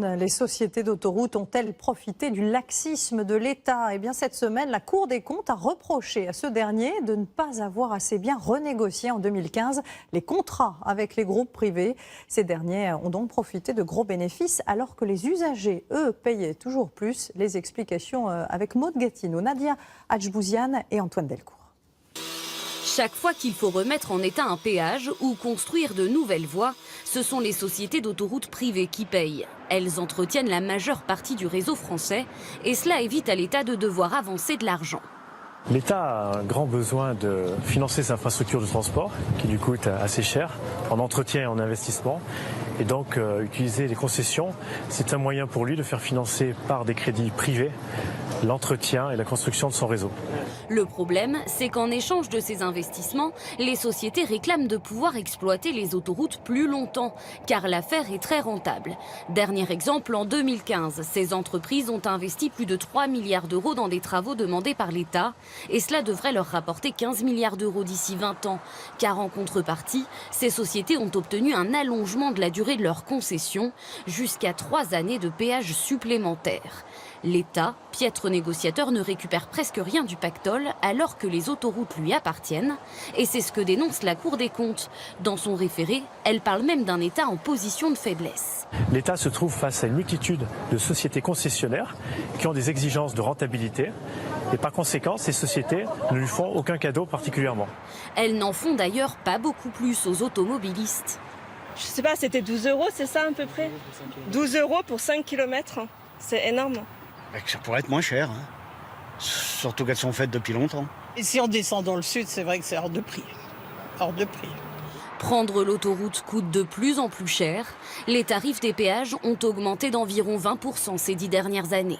Les sociétés d'autoroutes ont-elles profité du laxisme de l'État? Eh bien, cette semaine, la Cour des comptes a reproché à ce dernier de ne pas avoir assez bien renégocié en 2015 les contrats avec les groupes privés. Ces derniers ont donc profité de gros bénéfices alors que les usagers, eux, payaient toujours plus. Les explications avec Maud Gatineau, Nadia Hadjbouziane et Antoine Delcourt. Chaque fois qu'il faut remettre en état un péage ou construire de nouvelles voies, ce sont les sociétés d'autoroutes privées qui payent. Elles entretiennent la majeure partie du réseau français et cela évite à l'État de devoir avancer de l'argent. L'État a un grand besoin de financer ses infrastructures de transport, qui lui coûtent assez cher, en entretien et en investissement. Et donc, utiliser les concessions, c'est un moyen pour lui de faire financer par des crédits privés l'entretien et la construction de son réseau. Le problème, c'est qu'en échange de ces investissements, les sociétés réclament de pouvoir exploiter les autoroutes plus longtemps, car l'affaire est très rentable. Dernier exemple, en 2015, ces entreprises ont investi plus de 3 milliards d'euros dans des travaux demandés par l'État, et cela devrait leur rapporter 15 milliards d'euros d'ici 20 ans, car en contrepartie, ces sociétés ont obtenu un allongement de la durée de leur concession, jusqu'à 3 années de péage supplémentaires. L'État, piètre négociateur, ne récupère presque rien du pactole alors que les autoroutes lui appartiennent. Et c'est ce que dénonce la Cour des comptes. Dans son référé, elle parle même d'un État en position de faiblesse. L'État se trouve face à une multitude de sociétés concessionnaires qui ont des exigences de rentabilité. Et par conséquent, ces sociétés ne lui font aucun cadeau particulièrement. Elles n'en font d'ailleurs pas beaucoup plus aux automobilistes. Je sais pas, c'était 12 €, c'est ça à peu près? 12 € pour 5 km, c'est énorme. Ça pourrait être moins cher, hein. Surtout qu'elles sont faites depuis longtemps. Et si on descend dans le sud, c'est vrai que c'est hors de prix. Hors de prix. Prendre l'autoroute coûte de plus en plus cher. Les tarifs des péages ont augmenté d'environ 20% ces 10 dernières années.